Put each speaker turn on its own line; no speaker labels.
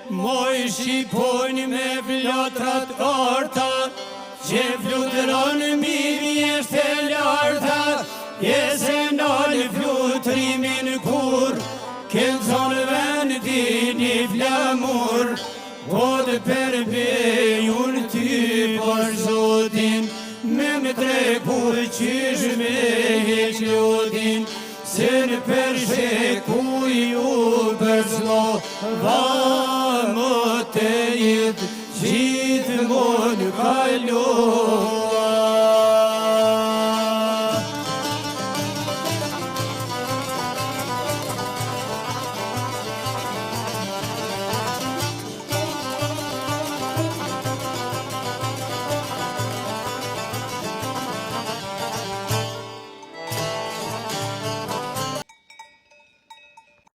Moj shqipojnë me vlotrat orta, që flutëron mirë jeshte larta, e se nalë flutrimin kur, këllëzon vendin i flamur, po të përbejun ty për zotin, me më treku qysh me heqlotin, se në përsheku ju përzlo, va më të jetë gjithë mon kalon.